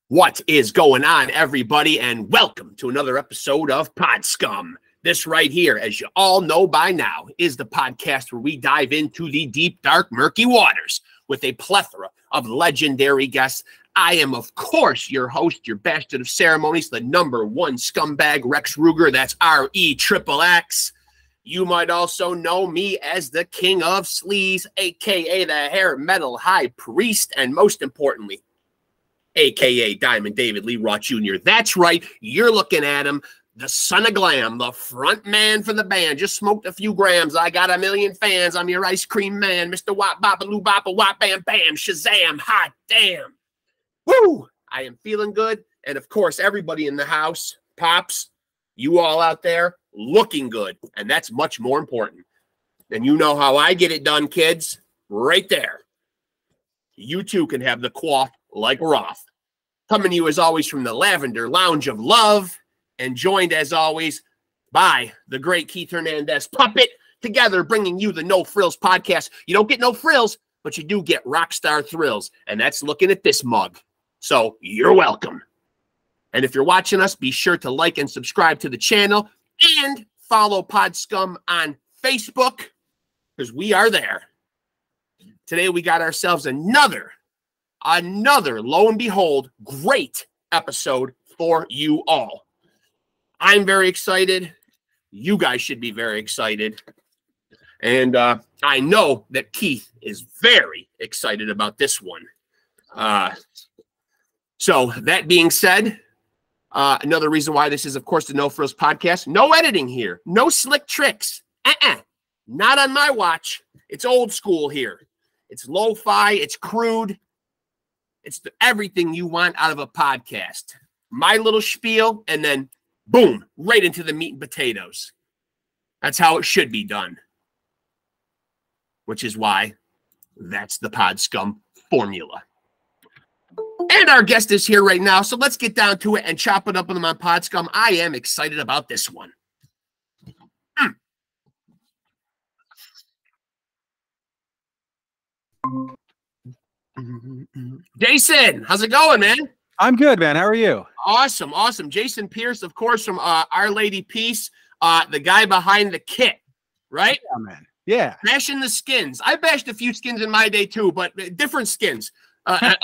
What is going on, everybody, and welcome to another episode of Pod Scum. This right here, as you all know by now, is the podcast where we dive into the deep, dark, murky waters with a plethora of legendary guests. I am, of course, your host, your bastard of ceremonies, the number one scumbag, Rex Ruger. That's REXXX. You might also know me as the King of Sleaze, a.k.a. the Hair Metal High Priest, and most importantly, a.k.a. Diamond David Lee Roth Jr. That's right. You're looking at him, the son of glam, the front man for the band. Just smoked a few grams. I got a million fans. I'm your ice cream man, Mr. Wop Boppa Loo Boppa Wop Bam Bam Shazam. Hot damn. Woo! I am feeling good. And, of course, everybody in the house, Pops, you all out there, looking good. And that's much more important. And you know how I get it done, kids. Right there. You too can have the quaff like Roth. Coming to you as always from the Lavender Lounge of Love, and joined as always by the great Keith Hernandez Puppet, together bringing you the No Frills podcast. You don't get no frills, but you do get rock star thrills, and that's looking at this mug. So you're welcome. And if you're watching us, be sure to like and subscribe to the channel and follow Pod Scum on Facebook, because we are there. Today we got ourselves another, lo and behold, great episode for you all. I'm very excited. You guys should be very excited. And I know that Keith is very excited about this one. So that being said, another reason why this is, of course, the No Frills podcast. No editing here. No slick tricks. Not on my watch. It's old school here. It's lo-fi. It's crude. It's everything you want out of a podcast. My little spiel, and then boom, right into the meat and potatoes. That's how it should be done. Which is why that's the Pod Scum formula. And our guest is here right now, so let's get down to it and chop it up with him on Pod Scum. I am excited about this one. Jason, how's it going, man? I'm good, man. How are you? Awesome. Jason Pierce, of course, from Our Lady Peace, the guy behind the kit, right? Yeah, man. Yeah. Bashing the skins. I bashed a few skins in my day too, but different skins. Let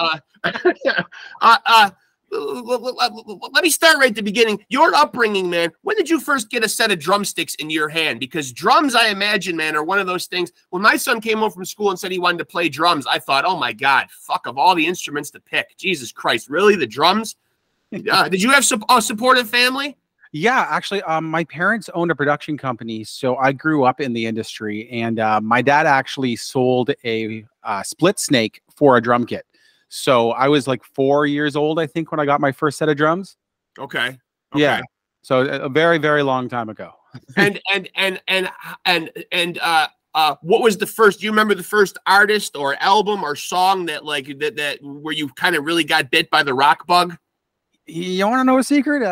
me start right at the beginning. Your upbringing, man. When did you first get a set of drumsticks in your hand? Because drums, I imagine, man, are one of those things. When my son came home from school and said he wanted to play drums, I thought, oh my God, fuck, of all the instruments to pick, Jesus Christ, really, the drums? Did you have a supportive family? Yeah, actually, my parents owned a production company, so I grew up in the industry, and my dad actually sold a split snake for a drum kit. So I was like 4 years old, I think, when I got my first set of drums. Okay. Yeah. So a very, very long time ago. and what was the first? Do you remember the first artist or album or song that that where you kind of really got bit by the rock bug? You want to know a secret?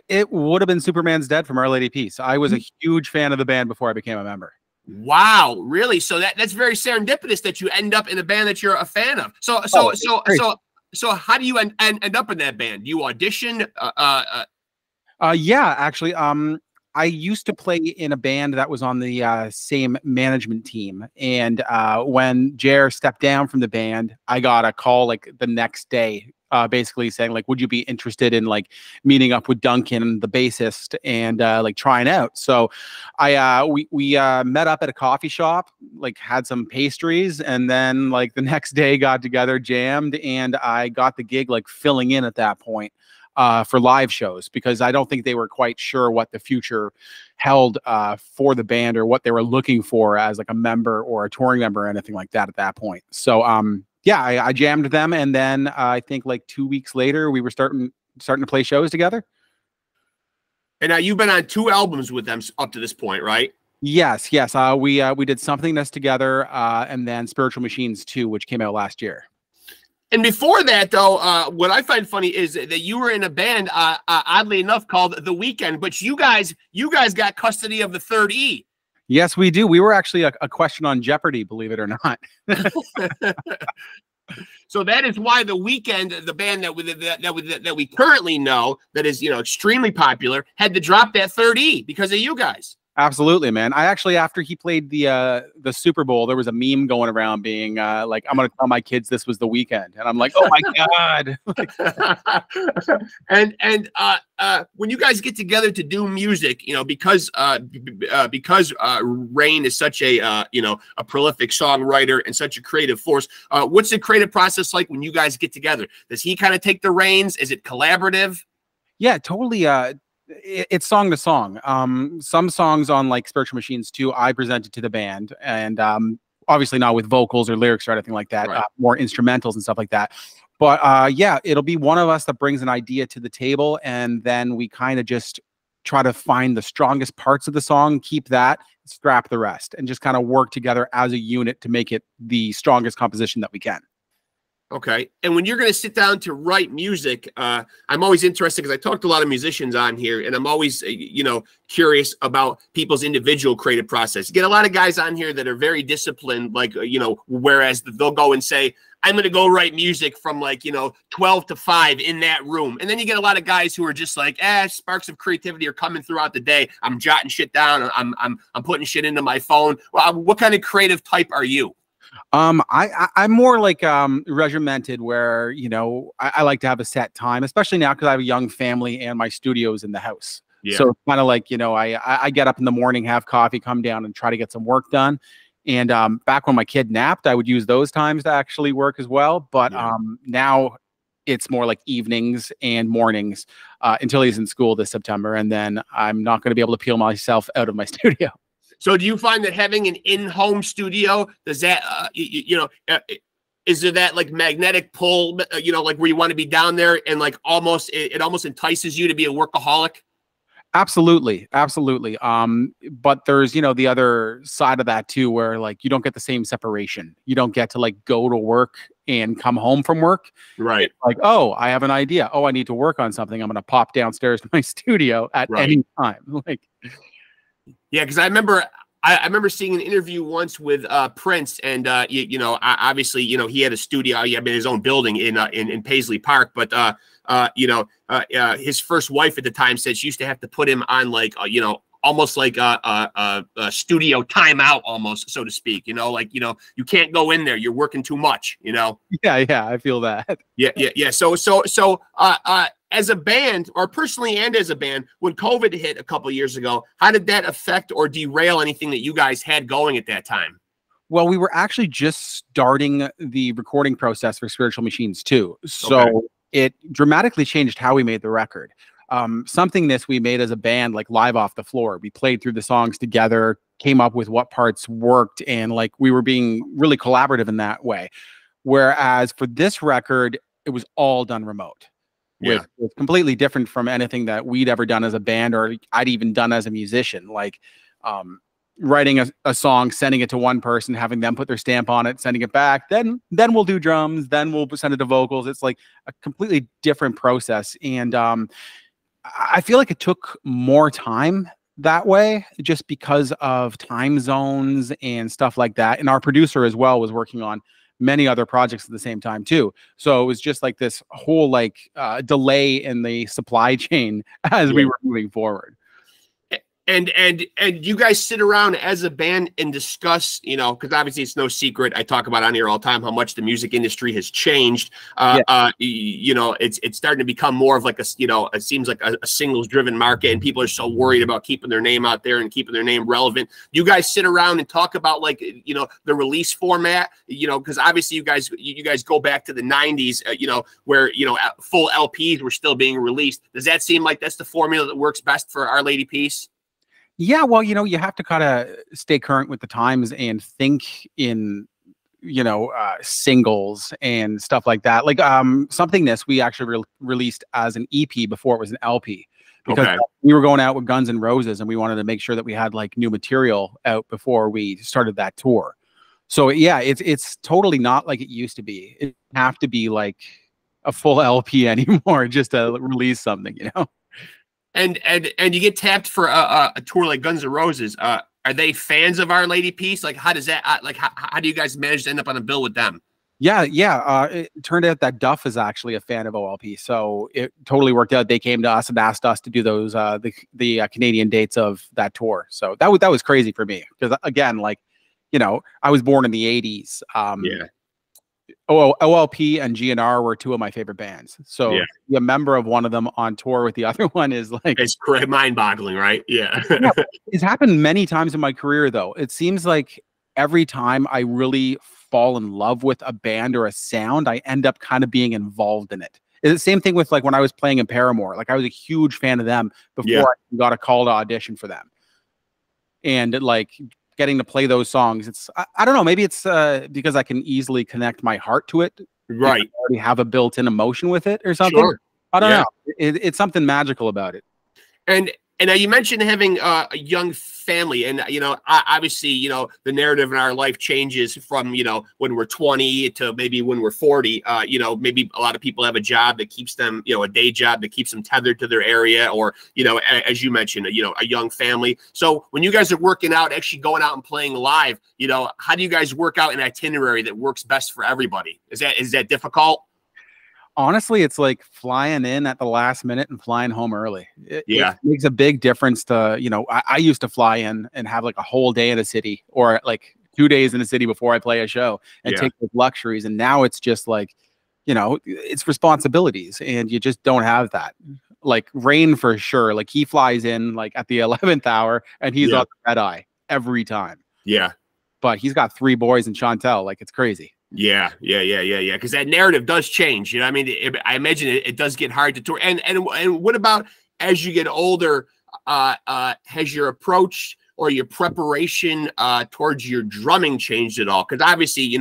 It would have been Superman's Dead from Our Lady Peace. I was a huge fan of the band before I became a member. Wow, really? So that's very serendipitous that you end up in a band that you're a fan of. So how do you end up in that band? You audition? Yeah, actually, I used to play in a band that was on the same management team, and when Jer stepped down from the band, I got a call like the next day, basically saying like, would you be interested in like meeting up with Duncan, the bassist, and like trying out? So we met up at a coffee shop, like had some pastries, and then like the next day got together, jammed, and I got the gig like filling in at that point for live shows, because I don't think they were quite sure what the future held for the band, or what they were looking for as like a member or a touring member or anything like that at that point. So yeah, I jammed them, and then I think like 2 weeks later we were starting to play shows together. And now you've been on 2 albums with them up to this point, right? Yes. We did Something That's Together, and then Spiritual Machines 2, which came out last year. And before that, though, what I find funny is that you were in a band, oddly enough, called The Weeknd, but you guys got custody of the third E. Yes, we do. We were actually a question on Jeopardy, believe it or not. So that is why the Weekend, the band that we currently know that is extremely popular, had to drop that third E because of you guys. Absolutely, man. I actually, after he played the Super Bowl, there was a meme going around being like, "I'm going to tell my kids this was the Weekend," and I'm like, "Oh my god!" and when you guys get together to do music, because Rain is such a prolific songwriter and such a creative force. What's the creative process like when you guys get together? Does he kind of take the reins? Is it collaborative? Yeah, totally. It's song to song. Some songs on like Spiritual Machines 2, I presented to the band, and obviously not with vocals or lyrics or anything like that, right. More instrumentals and stuff like that. But yeah, it'll be one of us that brings an idea to the table, and then we kind of just try to find the strongest parts of the song, keep that, scrap the rest, and just kind of work together as a unit to make it the strongest composition that we can. Okay. And when you're going to sit down to write music, I'm always interested because I talked to a lot of musicians on here, and I'm always, curious about people's individual creative process. You get a lot of guys on here that are very disciplined, like, whereas they'll go and say, I'm going to go write music from 12 to 5 in that room. And then you get a lot of guys who are just like, sparks of creativity are coming throughout the day. I'm jotting shit down. I'm putting shit into my phone. Well, what kind of creative type are you? I'm more like regimented, where I like to have a set time, especially now because I have a young family and my studio's in the house. Yeah. So kind of like I get up in the morning, have coffee, come down, and try to get some work done. And back when my kid napped, I would use those times to actually work as well. But now it's more like evenings and mornings until he's in school this September, and then I'm not going to be able to peel myself out of my studio. So do you find that having an in-home studio, does that, is there that like magnetic pull, like where you want to be down there and like it almost entices you to be a workaholic? Absolutely. Absolutely. But there's, the other side of that too, where like you don't get the same separation. You don't get to like go to work and come home from work. Right. Like, oh, I have an idea. Oh, I need to work on something. I'm going to pop downstairs to my studio at any time. Like, yeah, because I remember seeing an interview once with Prince, and obviously he had a studio, he had his own building in Paisley Park, but his first wife at the time said she used to have to put him on almost like a studio timeout, almost, so to speak. You can't go in there, you're working too much. Yeah, I feel that. Yeah. So as a band, or personally and as a band, when COVID hit a couple of years ago, how did that affect or derail anything that you guys had going at that time? Well, we were actually just starting the recording process for Spiritual Machines 2. So it dramatically changed how we made the record. Something we made as a band, like live off the floor. We played through the songs together, came up with what parts worked, and like we were being really collaborative in that way. Whereas for this record, it was all done remote. With completely different from anything that we'd ever done as a band, or I'd even done as a musician. Like writing a song, sending it to one person, having them put their stamp on it, sending it back. Then we'll do drums. Then we'll send it to vocals. It's like a completely different process. And I feel like it took more time that way, just because of time zones and stuff like that. And our producer as well was working on many other projects at the same time too. So it was just like this whole delay in the supply chain as we were moving forward. And you guys sit around as a band and discuss, because obviously it's no secret. I talk about on here all the time how much the music industry has changed. It's starting to become more of like it seems like a singles driven market, and people are so worried about keeping their name out there and keeping their name relevant. You guys sit around and talk about the release format, because obviously you guys go back to the 90s, where, full LPs were still being released. Does that seem like that's the formula that works best for Our Lady Peace? Yeah, well, you have to kind of stay current with the times and think in, singles and stuff like that. Like Something we actually released as an EP before it was an LP, because we were going out with Guns N' Roses, and we wanted to make sure that we had like new material out before we started that tour. So yeah, it's totally not like it used to be. It doesn't have to be like a full LP anymore just to release something, And you get tapped for a tour like Guns N' Roses. Are they fans of Our Lady Peace? Like, how does that how do you guys manage to end up on a bill with them? Yeah, yeah. It turned out that Duff is actually a fan of OLP, so it totally worked out. They came to us and asked us to do those the Canadian dates of that tour. So that was crazy for me because again, like, I was born in the '80s. Yeah. OLP and GNR were two of my favorite bands. So Yeah. be a member of one of them on tour with the other one is like, It's mind-boggling, right? Yeah. yeah, it's happened many times in my career, though. It seems like every time I really fall in love with a band or a sound, I end up kind of being involved in it. It's the same thing with like when I was playing in Paramore. Like I was a huge fan of them Yeah. before I got a call to audition for them. And like getting to play those songs, I don't know, maybe it's because I can easily connect my heart to it. Right. I already have a built-in emotion with it or something. Sure. I don't know. It's something magical about it. And you mentioned having a young family, and obviously, the narrative in our life changes from when we're 20 to maybe when we're 40. Maybe a lot of people have a job that keeps them, a day job that keeps them tethered to their area, or as you mentioned, a young family. So when you guys are working out, actually going out and playing live, how do you guys work out an itinerary that works best for everybody? Is that difficult? Honestly, it's like flying in at the last minute and flying home early. It makes a big difference to, I used to fly in and have like a whole day in a city or like 2 days in a city before I play a show and take those luxuries. And now it's just like, it's responsibilities and you just don't have that. Like Rain for sure. Like he flies in like at the 11th hour and he's on the red eye every time. Yeah. But he's got 3 boys and Chantel. Like it's crazy. Yeah. Because that narrative does change. I mean, I imagine it does get hard to tour. And what about as you get older? Has your approach or your preparation towards your drumming changed at all? Because obviously,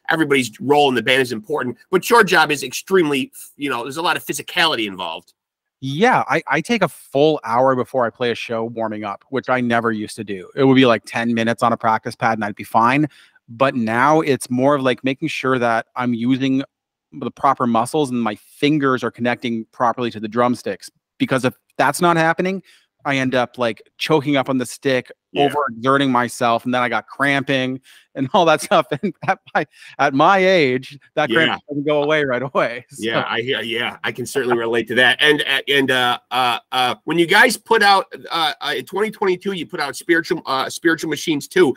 everybody's role in the band is important, but your job is extremely, there's a lot of physicality involved. Yeah, I take a full hour before I play a show warming up, which I never used to do. It would be like 10 minutes on a practice pad and I'd be fine. But now it's more of like making sure that I'm using the proper muscles and my fingers are connecting properly to the drumsticks. Because if that's not happening, I end up like choking up on the stick, overexerting myself, and then I got cramping and all that stuff. And at my age, that cramp doesn't go away right away. So. Yeah, I hear. Yeah, I can certainly relate to that. And when you guys put out in 2022, you put out spiritual machines too.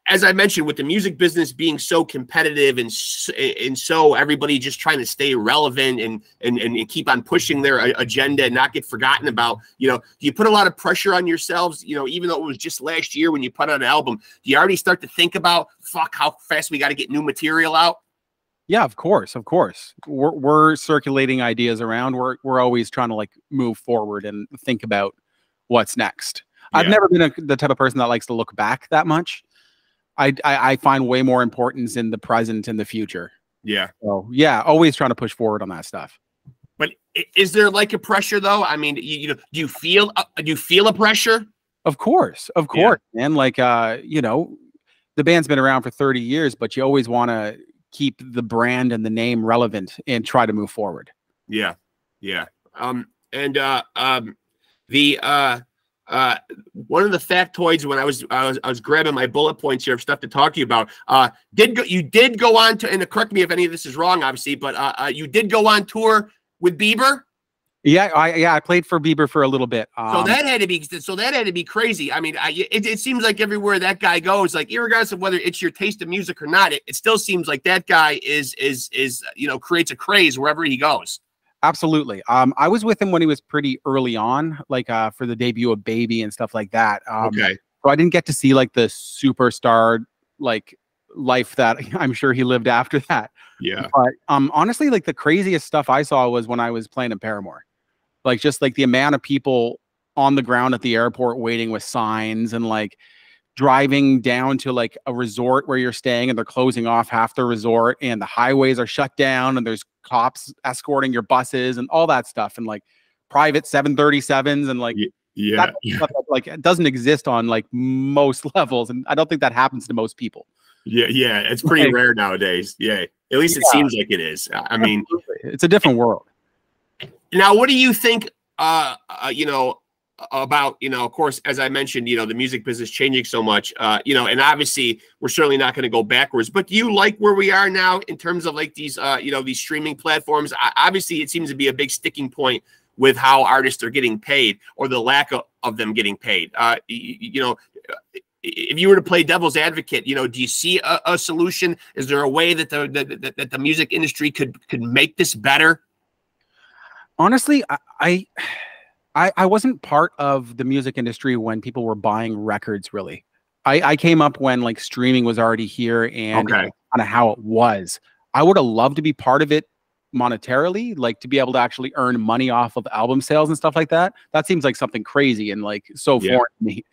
As I mentioned, with the music business being so competitive and so everybody just trying to stay relevant and keep on pushing their agenda and not get forgotten about, do you put a lot of pressure on yourselves, even though it was just last year when you put out an album, do you already start to think about, how fast we got to get new material out? Yeah, of course. We're circulating ideas around. We're always trying to like move forward and think about what's next. Yeah. I've never been the type of person that likes to look back that much. I find way more importance in the present and the future. Yeah. So yeah, always trying to push forward on that stuff. But is there like a pressure though? I mean, do you feel a pressure? Of course, man. Like the band's been around for 30 years, but you always want to keep the brand and the name relevant and try to move forward. Yeah. One of the factoids when I was grabbing my bullet points here of stuff to talk to you about, you did go on to, and correct me if any of this is wrong, obviously, but you did go on tour with Bieber. Yeah, I played for Bieber for a little bit. So that had to be crazy. I mean, it seems like everywhere that guy goes, like regardless of whether it's your taste of music or not, it still seems like that guy is creates a craze wherever he goes. Absolutely. I was with him when he was pretty early on, like for the debut of Baby and stuff like that. Okay. So I didn't get to see like the superstar like life that I'm sure he lived after that. Yeah. But honestly, like the craziest stuff I saw was when I was playing in Paramore. Like just like the amount of people on the ground at the airport waiting with signs and like driving down to like a resort where you're staying and they're closing off half the resort and the highways are shut down and there's cops escorting your buses and all that stuff and like private 737s and like that stuff that, like it doesn't exist on like most levels, and I don't think that happens to most people. Yeah, it's pretty rare nowadays. Yeah, at least it seems like it is. I mean, it's a different world. Now, what do you think? about, of course, as I mentioned, the music business changing so much, and obviously we're certainly not going to go backwards, but do you like where we are now in terms of like these, these streaming platforms? Obviously it seems to be a big sticking point with how artists are getting paid, or the lack of them getting paid. If you were to play devil's advocate, do you see a solution? Is there a way that the music industry could make this better? Honestly, I wasn't part of the music industry when people were buying records, really. I came up when like streaming was already here, and kind of how it was. I would have loved to be part of it monetarily, like to be able to actually earn money off of album sales and stuff like that. That seems like something crazy and like so foreign to me.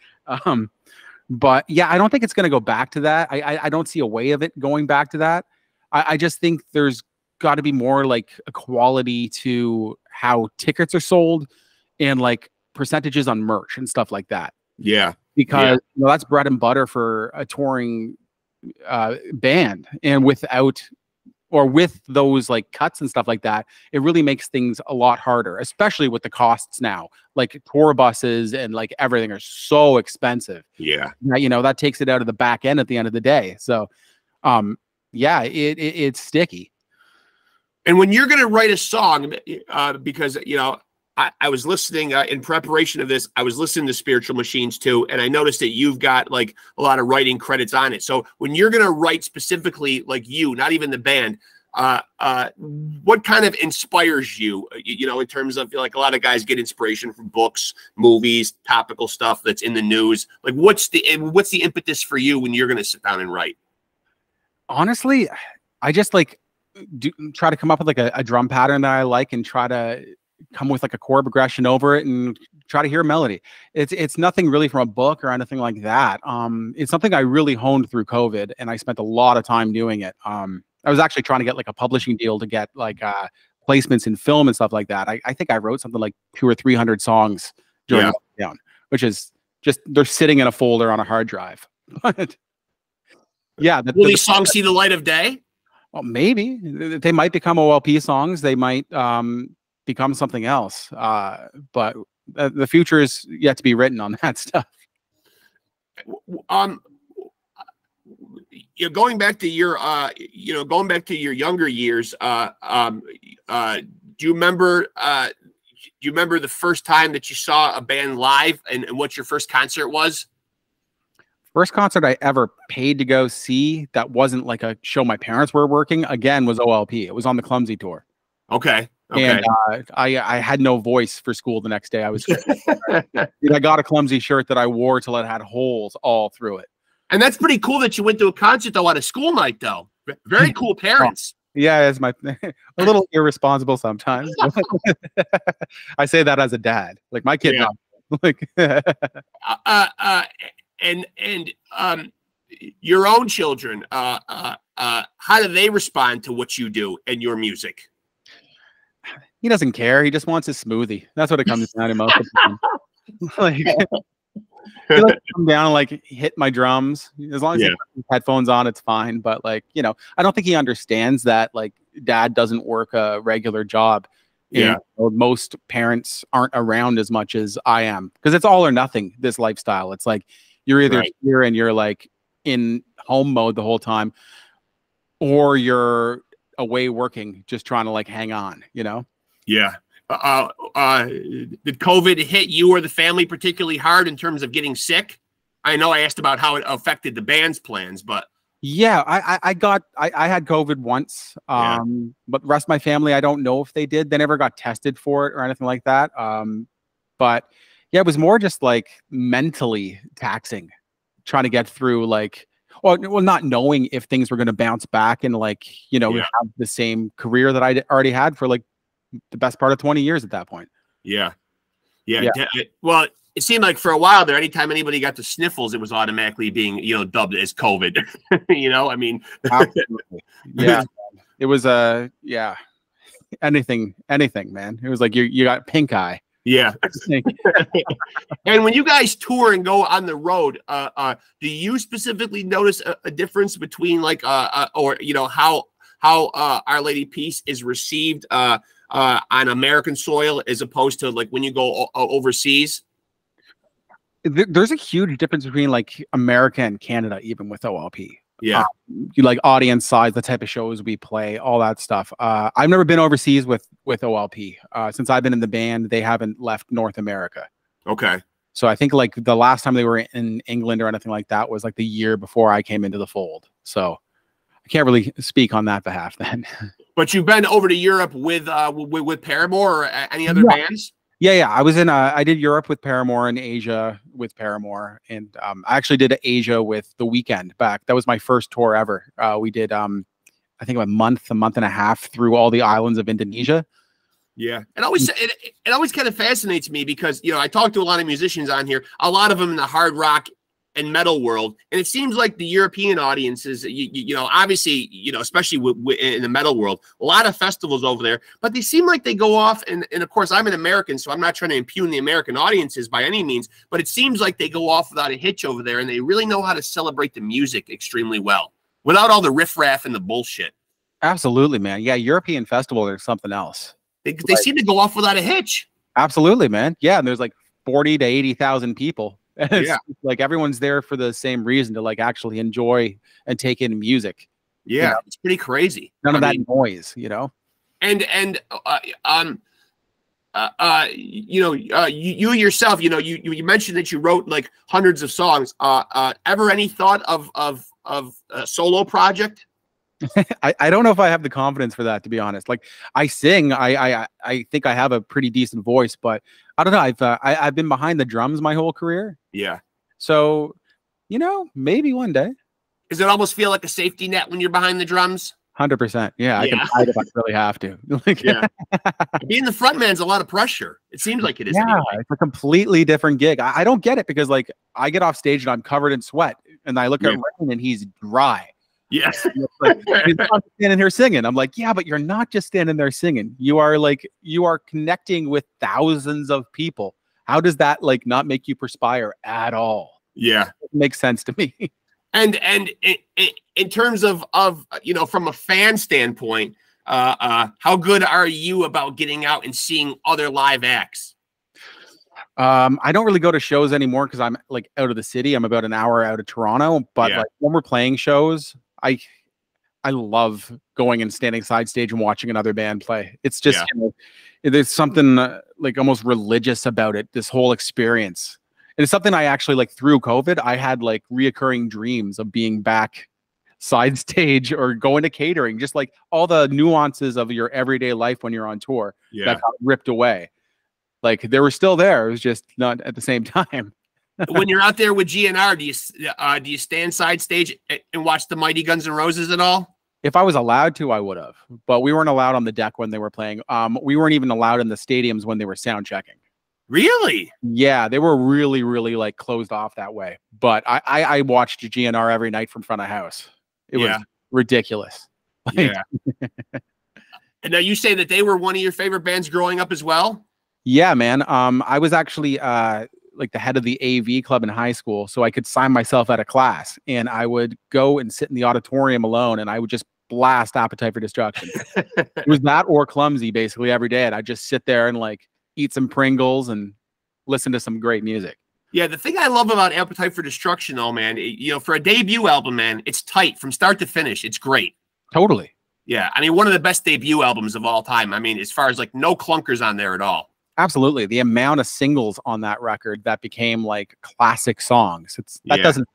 But yeah, I don't think it's going to go back to that. I don't see a way of it going back to that. I just think there's got to be more like equality to how tickets are sold and like percentages on merch and stuff like that. Yeah. Because that's bread and butter for a touring band. And without, or with those like cuts and stuff like that, it really makes things a lot harder, especially with the costs now. Like tour buses and like everything are so expensive. Yeah. That takes it out of the back end at the end of the day. So, it's sticky. And when you're going to write a song, because, I was listening in preparation of this, I was listening to Spiritual Machines too, and I noticed that you've got like a lot of writing credits on it. So when you're going to write specifically, like you, not even the band, what kind of inspires you, in terms of like a lot of guys get inspiration from books, movies, topical stuff that's in the news. Like what's the impetus for you when you're going to sit down and write? Honestly, I just like try to come up with like a drum pattern that I like and try to come with like a chord progression over it and try to hear a melody. It's nothing really from a book or anything like that. It's something I really honed through COVID, and I spent a lot of time doing it. I was actually trying to get like a publishing deal to get like placements in film and stuff like that. I think I wrote something like 200 or 300 songs during lockdown, which is just, they're sitting in a folder on a hard drive. But yeah. Will these songs see the light of day? Well, maybe they might become OLP songs. They might become something else. But the future is yet to be written on that stuff. Going back to your, younger years, do you remember the first time that you saw a band live, and what your first concert was? First concert I ever paid to go see that wasn't like a show my parents were working, again, was OLP. It was on the Clumsy tour. Okay. And I had no voice for school the next day. I was I got a Clumsy shirt that I wore till it had holes all through it. And that's pretty cool that you went to a concert though on a school night though. Very cool parents. Yeah, it's a little irresponsible sometimes. I say that as a dad. Like my kid, like and your own children, how do they respond to what you do and your music? He doesn't care. He just wants his smoothie. That's what it comes down to most of the time. Like, he likes to come down and like hit my drums. As long as he has headphones on, it's fine. But like, I don't think he understands that like dad doesn't work a regular job. Yeah. And most parents aren't around as much as I am, because it's all or nothing, this lifestyle. It's like you're either here and you're like in home mode the whole time, or you're away working, just trying to like hang on, Yeah. Did COVID hit you or the family particularly hard in terms of getting sick? I know I asked about how it affected the band's plans, but yeah, I had COVID once, but the rest of my family, I don't know if they did. They never got tested for it or anything like that. But yeah, it was more just like mentally taxing, trying to get through like, well, not knowing if things were going to bounce back and like, have the same career that I already had for like the best part of 20 years at that point. Yeah. Well, it seemed like for a while there, anytime anybody got the sniffles, it was automatically being, dubbed as COVID. I mean, absolutely. Yeah, it was anything, man. It was like you got pink eye. Yeah. And when you guys tour and go on the road, do you specifically notice a difference between like or how Our Lady Peace is received on American soil as opposed to like when you go overseas? there's a huge difference between like America and Canada, even with OLP. Yeah. You like audience size, the type of shows we play, all that stuff. I've never been overseas with OLP. Since I've been in the band, they haven't left North America. Okay. So I think like the last time they were in England or anything like that was like the year before I came into the fold. So I can't really speak on that behalf then. But you've been over to Europe with Paramore or any other bands? Yeah. I was in I did Europe with Paramore and Asia with Paramore, and I actually did Asia with The Weeknd back. That was my first tour ever. We did I think a month and a half through all the islands of Indonesia. Yeah, it always kind of fascinates me because I talk to a lot of musicians on here, a lot of them in the hard rock and metal world, and it seems like the European audiences, obviously, especially in the metal world, a lot of festivals over there, but they seem like they go off, and of course I'm an American, so I'm not trying to impugn the American audiences by any means, but it seems like they go off without a hitch over there, and they really know how to celebrate the music extremely well, without all the riffraff and the bullshit. Absolutely, man. Yeah, European festival, there's something else. They seem to go off without a hitch. Absolutely, man. Yeah, and there's like 40 to 80,000 people. Yeah, like everyone's there for the same reason, to like actually enjoy and take in music. Yeah, it's pretty crazy. None of that noise, And you yourself, you mentioned that you wrote like hundreds of songs. Ever any thought of a solo project? I don't know if I have the confidence for that, to be honest. Like I sing, I think I have a pretty decent voice, but I don't know. I've been behind the drums my whole career. Yeah. So, maybe one day. Does it almost feel like a safety net when you're behind the drums? 100%. Yeah, I can hide if I really have to. Yeah. Being the front man's a lot of pressure. It seems like it is. Yeah, anyway. It's a completely different gig. I don't get it because like I get off stage and I'm covered in sweat, and I look at Rain and he's dry. Yes. Like, he's not standing here singing. I'm like, yeah, but you're not just standing there singing. You are connecting with thousands of people. How does that like not make you perspire at all? Yeah. It makes sense to me. And in terms of from a fan standpoint, how good are you about getting out and seeing other live acts? I don't really go to shows anymore because I'm like out of the city. I'm about an hour out of Toronto, but like when we're playing shows, I love going and standing side stage and watching another band play. It's just there's something like almost religious about it. This whole experience, and it's something I actually like through COVID. I had like reoccurring dreams of being back side stage or going to catering, just like all the nuances of your everyday life when you're on tour that got ripped away. Like they were still there. It was just not at the same time. When you're out there with GNR, do you stand side stage and watch the Mighty Guns N' Roses at all? If I was allowed to, I would have. But we weren't allowed on the deck when they were playing. We weren't even allowed in the stadiums when they were sound checking. Really? Yeah, they were really, really like closed off that way. But I watched GNR every night from front of house. It was ridiculous. Yeah. And now you say that they were one of your favorite bands growing up as well? Yeah, man. I was actually like the head of the AV club in high school, so I could sign myself out of class, and I would go and sit in the auditorium alone, and I would just blast Appetite for Destruction. It was that or Clumsy basically every day, and I'd just sit there and like eat some Pringles and listen to some great music. Yeah, the thing I love about Appetite for Destruction, though, man, for a debut album, man, it's tight from start to finish. It's great. Totally. Yeah, I mean, one of the best debut albums of all time. I mean, as far as like no clunkers on there at all. Absolutely. The amount of singles on that record that became like classic songs. Doesn't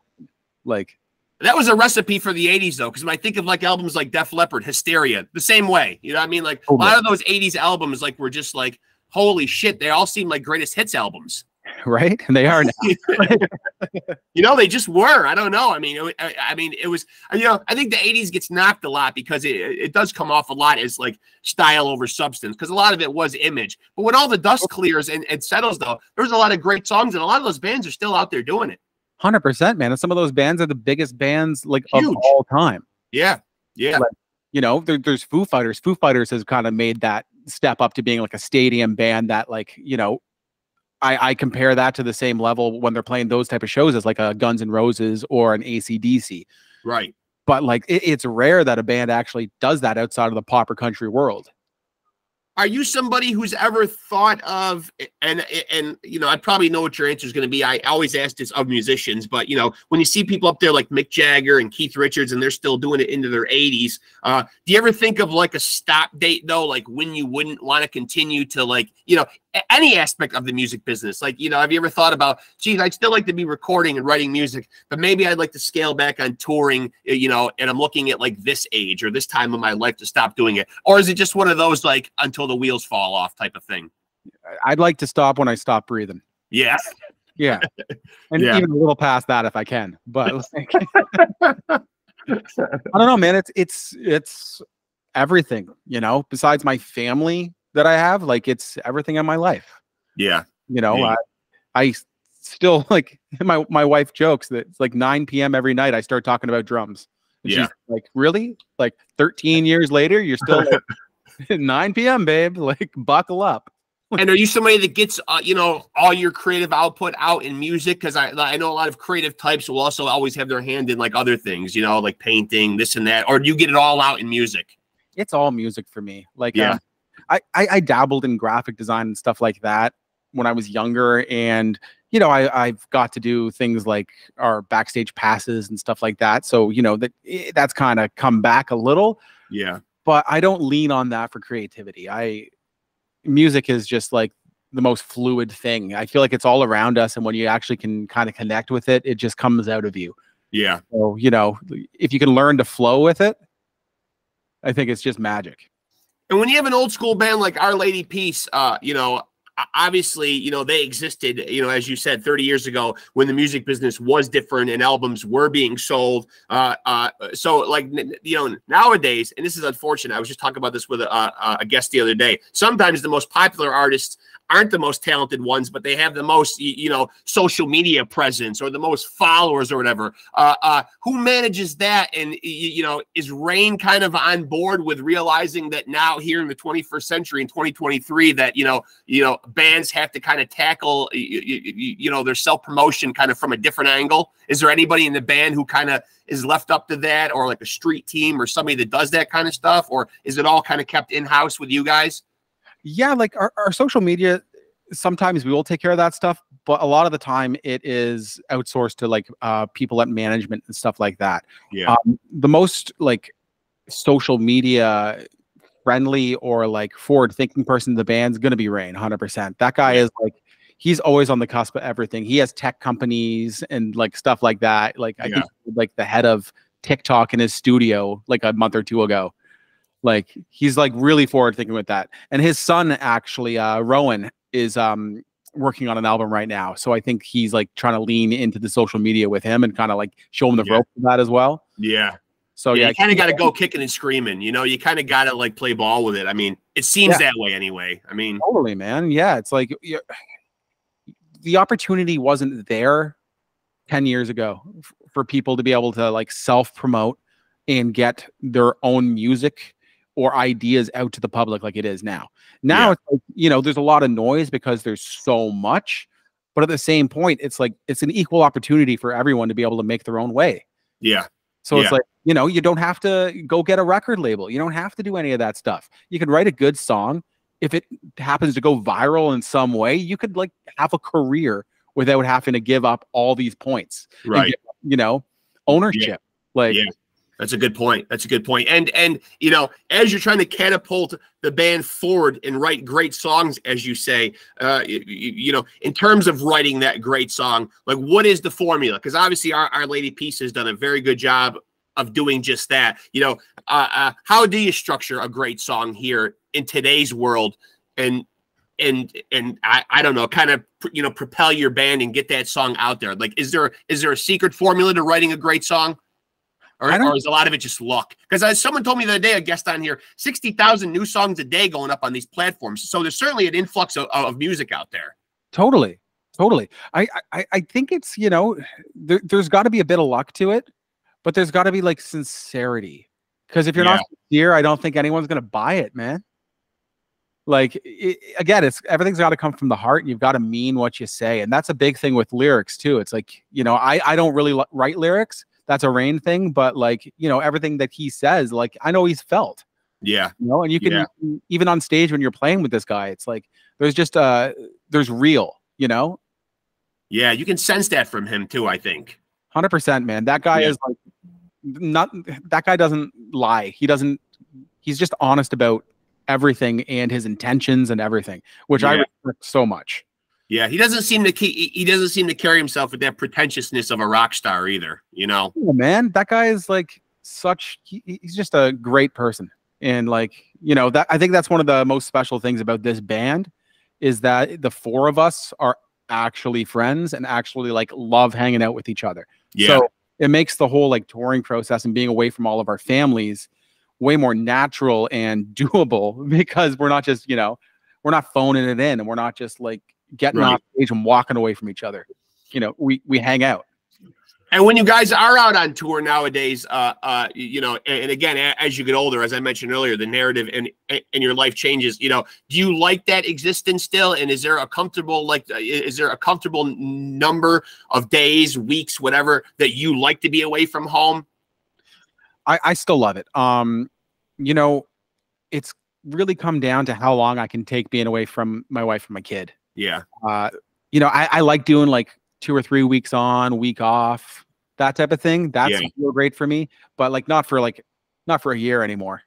like. That was a recipe for the 80s, though, because when I think of like albums like Def Leppard, Hysteria, the same way. You know what I mean? Like a lot of those 80s albums like were just like, holy shit, they all seem like greatest hits albums. Right? And they are now. They just were. I don't know. I mean, it was, I think the 80s gets knocked a lot because it does come off a lot as like style over substance, because a lot of it was image. But when all the dust clears and settles, though, there's a lot of great songs, and a lot of those bands are still out there doing it. 100%, man. And some of those bands are the biggest bands like of all time. Yeah. Yeah. Like, there's Foo Fighters. Foo Fighters has kind of made that step up to being like a stadium band that like, I compare that to the same level when they're playing those type of shows as like a Guns N' Roses or an AC/DC. Right. But like it's rare that a band actually does that outside of the pop or country world. Are you somebody who's ever thought of, and I probably know what your answer is going to be. I always ask this of musicians, but when you see people up there like Mick Jagger and Keith Richards, and they're still doing it into their 80s, do you ever think of like a stop date though, like when you wouldn't want to continue to any aspect of the music business? Like, have you ever thought about, geez, I'd still like to be recording and writing music, but maybe I'd like to scale back on touring, and I'm looking at like this age or this time of my life to stop doing it? Or is it just one of those like until the wheels fall off type of thing? I'd like to stop when I stop breathing. Yeah. Yeah. And even a little past that if I can. But like, I don't know, man. It's everything, besides my family that I have, like it's everything in my life. Yeah. I still like my wife jokes that it's like 9 p.m. every night I start talking about drums. And she's like, really? Like 13 years later, you're still like 9 p.m., babe. Like buckle up. And are you somebody that gets, all your creative output out in music? Because I know a lot of creative types will also always have their hand in like other things, like painting, this and that. Or do you get it all out in music? It's all music for me. Like, I dabbled in graphic design and stuff like that when I was younger. And, I've got to do things like our backstage passes and stuff like that. So, that's kind of come back a little. Yeah. But I don't lean on that for creativity. Music is just like the most fluid thing. I feel like it's all around us. And when you actually can kind of connect with it, it just comes out of you. Yeah. So, if you can learn to flow with it, I think it's just magic. And when you have an old school band like Our Lady Peace, obviously, they existed, as you said, 30 years ago when the music business was different and albums were being sold. So like, nowadays, and this is unfortunate, I was just talking about this with a guest the other day. Sometimes the most popular artists aren't the most talented ones, but they have the most, social media presence or the most followers or whatever. Who manages that? And, is Rain kind of on board with realizing that now here in the 21st century in 2023 that, bands have to kind of tackle, their self-promotion kind of from a different angle? Is there anybody in the band who kind of is left up to that, or like a street team or somebody that does that kind of stuff? Or is it all kind of kept in-house with you guys? Yeah, like our social media, sometimes we will take care of that stuff, but a lot of the time it is outsourced to like people at management and stuff like that. Yeah. The most like social media friendly or like forward thinking person in the band's going to be Rain, 100%. That guy is like, he's always on the cusp of everything. He has tech companies and like stuff like that. Like I think like the head of TikTok in his studio like a month or two ago. Like he's like really forward thinking with that. And his son actually, Rowan, is working on an album right now. So I think he's like trying to lean into the social media with him and kind of like show him the ropes of that as well. Yeah. So you kind of got to go kicking and screaming, you kind of got to like play ball with it. I mean, it seems that way anyway. I mean, totally, man. Yeah. It's like the opportunity wasn't there 10 years ago for people to be able to like self-promote and get their own music or ideas out to the public like it is now. Now it's like, there's a lot of noise because there's so much, but at the same point, it's like, it's an equal opportunity for everyone to be able to make their own way. Yeah. So it's like, you don't have to go get a record label. You don't have to do any of that stuff. You can write a good song. If it happens to go viral in some way, you could like have a career without having to give up all these points. Right. And ownership. Like, that's a good point. That's a good point. And as you're trying to catapult the band forward and write great songs, as you say, in terms of writing that great song, like what is the formula? Because obviously Our Lady Peace has done a very good job of doing just that. How do you structure a great song here in today's world and I don't know, kind of, propel your band and get that song out there? Like, is there a secret formula to writing a great song? Or is a lot of it just luck? Because as someone told me the other day, a guest on here, 60,000 new songs a day going up on these platforms. So there's certainly an influx of music out there. Totally. I think it's, there's got to be a bit of luck to it, but there's got to be like sincerity. Because if you're not sincere, I don't think anyone's going to buy it, man. Like, again, everything's got to come from the heart, and you've got to mean what you say. And that's a big thing with lyrics too. It's like, I don't really write lyrics. That's a Rain thing, but like, everything that he says, like, I know he's felt. Yeah. You know, and you can even on stage when you're playing with this guy, it's like there's just there's real, you know. Yeah, you can sense that from him too, I think. 100%, man. That guy is like not that guy doesn't lie. He's just honest about everything and his intentions and everything, which I respect so much. Yeah, he doesn't seem to carry himself with that pretentiousness of a rock star either, you know. Oh, man, that guy is like he's just a great person. And like, you know, that I think that's one of the most special things about this band is that the four of us are actually friends and actually like love hanging out with each other. Yeah. So it makes the whole like touring process and being away from all of our families way more natural and doable because we're not just, you know, we're not phoning it in and we're not just like getting off stage and walking away from each other. You know, we hang out. And when you guys are out on tour nowadays, you know, and again, as you get older, as I mentioned earlier, the narrative and your life changes. You know, do you like that existence still? And is there a comfortable number of days, weeks, whatever that you like to be away from home? I still love it. You know, it's really come down to how long I can take being away from my wife and my kid. Yeah. You know, I like doing like 2 or 3 weeks on, week off, that type of thing. That's real great for me, but like not for a year anymore.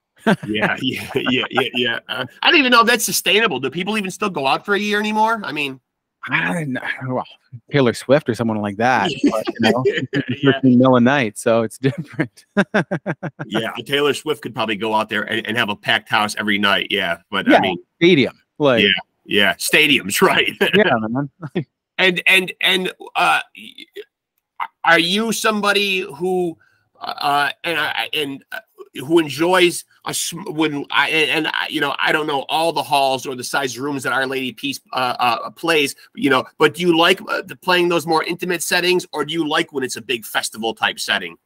Yeah. I don't even know if that's sustainable. Do people even still go out for a year anymore? I mean, I don't know. Well, Taylor Swift or someone like that. But, you know, 13 mil a night, so it's different. Yeah, Taylor Swift could probably go out there and have a packed house every night. Yeah, but yeah, I mean, stadium, like stadiums, right? Yeah, man. And are you somebody who who enjoys you know, I don't know all the halls or the size rooms that Our Lady Peace plays, you know, but do you like playing those more intimate settings, or do you like when it's a big festival type setting?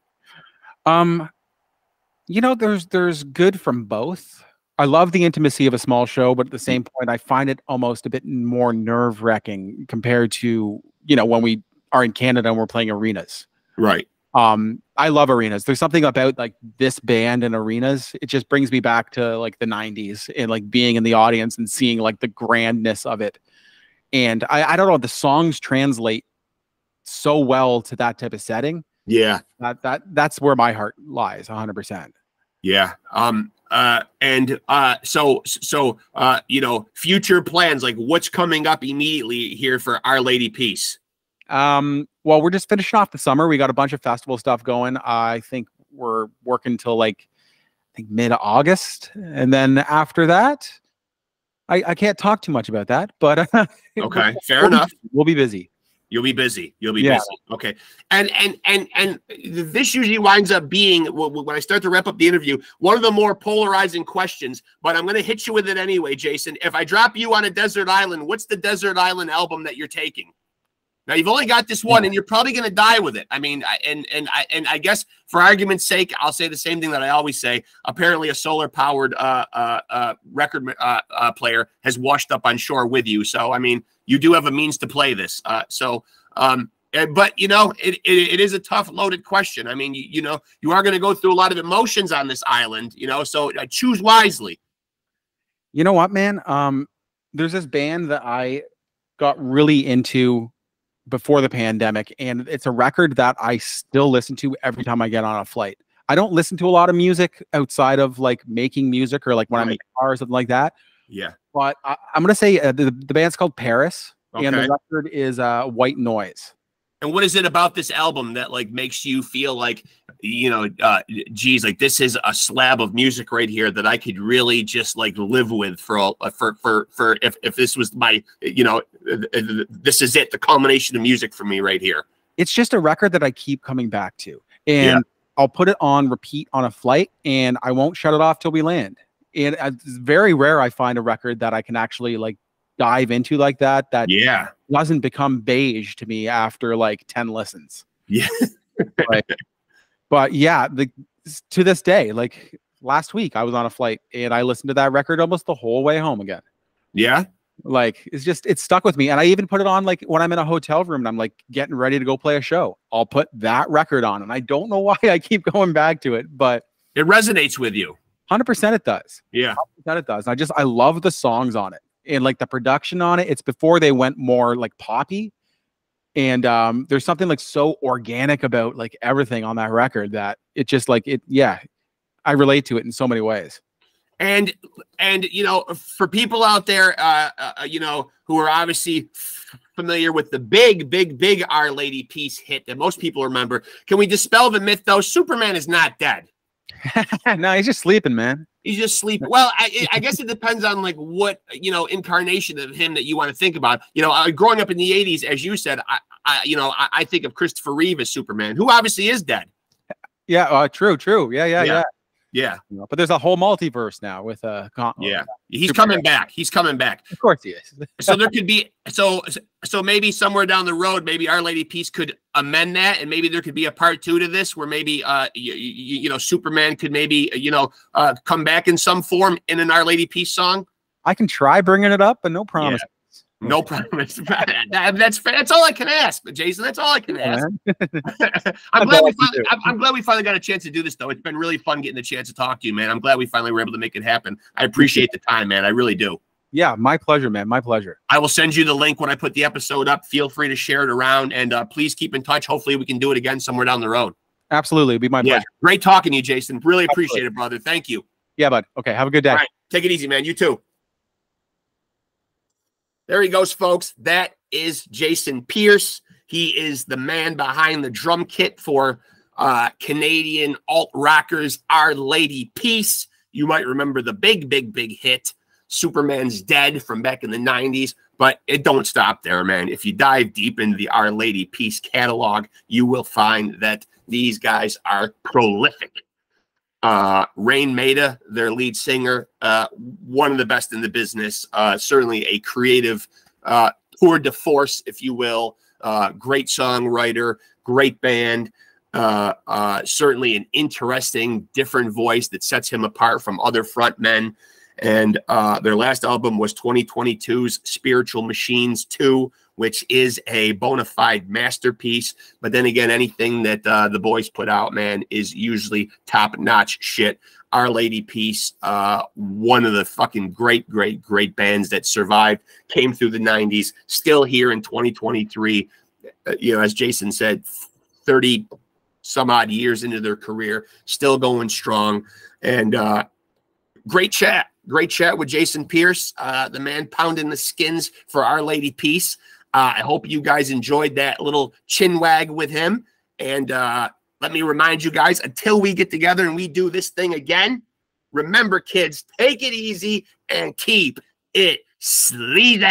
You know, there's good from both. I love the intimacy of a small show, but at the same point, I find it almost a bit more nerve-wracking compared to, you know, when we are in Canada and we're playing arenas. Right. I love arenas. There's something about like this band and arenas. It just brings me back to like the 90s and like being in the audience and seeing like the grandness of it. And I don't know, the songs translate so well to that type of setting. Yeah. That's where my heart lies 100%. Yeah. So you know, future plans, like what's coming up immediately here for Our Lady Peace? Well, we're just finishing off the summer. We got a bunch of festival stuff going. I think we're working till like, I think mid-August. And then after that, I can't talk too much about that, but okay, fair enough. We'll be busy. You'll be busy. Busy. Okay. And this usually winds up being, when I start to wrap up the interview, one of the more polarizing questions, but I'm going to hit you with it anyway, Jason. If I drop you on a desert island, what's the desert island album that you're taking? Now, you've only got this one, and you're probably going to die with it. I mean, I guess for argument's sake, I'll say the same thing that I always say. Apparently, a solar-powered record player has washed up on shore with you. So, I mean, you do have a means to play this. But, you know, it is a tough, loaded question. I mean, you know, you are going to go through a lot of emotions on this island, you know, so choose wisely. You know what, man? There's this band that I got really into before the pandemic, and it's a record that I still listen to every time I get on a flight. I don't listen to a lot of music outside of like making music or like when I'm in a car or something like that. Yeah. But I'm going to say the band's called Paris, okay. And the record is White Noise. And what is it about this album that like makes you feel like, you know, geez, like this is a slab of music right here that I could really just like live with for if this was my, you know, this is it, the culmination of music for me right here. It's just a record that I keep coming back to, and I'll put it on repeat on a flight, and I won't shut it off till we land. And it's very rare I find a record that I can actually like dive into like that doesn't become beige to me after like 10 listens. Yeah. But yeah, to this day, like last week I was on a flight and I listened to that record almost the whole way home again. Yeah. Like it's stuck with me. And I even put it on like when I'm in a hotel room and I'm like getting ready to go play a show, I'll put that record on, and I don't know why I keep going back to it, but it resonates with you. 100% it does. Yeah. 100% it does. I love the songs on it and like the production on it. It's before they went more like poppy. And there's something like so organic about like everything on that record that it just like it. Yeah, I relate to it in so many ways. And you know, for people out there, you know, who are obviously familiar with the big Our Lady Peace hit that most people remember, can we dispel the myth though? Superman is not dead. No, he's just sleeping, man. He's just sleeping. Well, I guess it depends on like what, you know, incarnation of him that you want to think about. You know, growing up in the 80s, as you said, I think of Christopher Reeve as Superman, who obviously is dead. Yeah, true. Yeah. But there's a whole multiverse now with he's coming back. He's coming back. Of course he is. So there could be so maybe somewhere down the road, maybe Our Lady Peace could amend that, and maybe there could be a part 2 to this where maybe you know, Superman could maybe come back in some form in an Our Lady Peace song. I can try bringing it up, but no promise. Yeah. No promise. That's all I can ask, Jason. That's all I can ask. I'm glad we finally got a chance to do this, though. It's been really fun getting the chance to talk to you, man. I'm glad we finally were able to make it happen. I appreciate the time, man. I really do. Yeah, my pleasure, man. My pleasure. I will send you the link when I put the episode up. Feel free to share it around, and please keep in touch. Hopefully, we can do it again somewhere down the road. Absolutely, it'd be my pleasure. Great talking to you, Jason. Really appreciate it, brother. Thank you. Yeah, bud. Okay, have a good day. All right, take it easy, man. You too. There he goes, folks. That is Jason Pierce. He is the man behind the drum kit for Canadian alt rockers Our Lady Peace. You might remember the big hit, Superman's Dead, from back in the 90s. But it don't stop there, man. If you dive deep into the Our Lady Peace catalog, you will find that these guys are prolific. Rain Maida, their lead singer, one of the best in the business, certainly a creative tour de force, if you will, great songwriter, great band, certainly an interesting, different voice that sets him apart from other frontmen. And their last album was 2022's Spiritual Machines 2, which is a bona fide masterpiece. But then again, anything that the boys put out, man, is usually top-notch shit. Our Lady Peace, one of the fucking great bands that survived, came through the 90s, still here in 2023. You know, as Jason said, 30 some odd years into their career, still going strong. And great chat with Jason Pierce, the man pounding the skins for Our Lady Peace. I hope you guys enjoyed that little chin wag with him. And let me remind you guys, until we get together and we do this thing again, remember, kids, take it easy and keep it sleazy.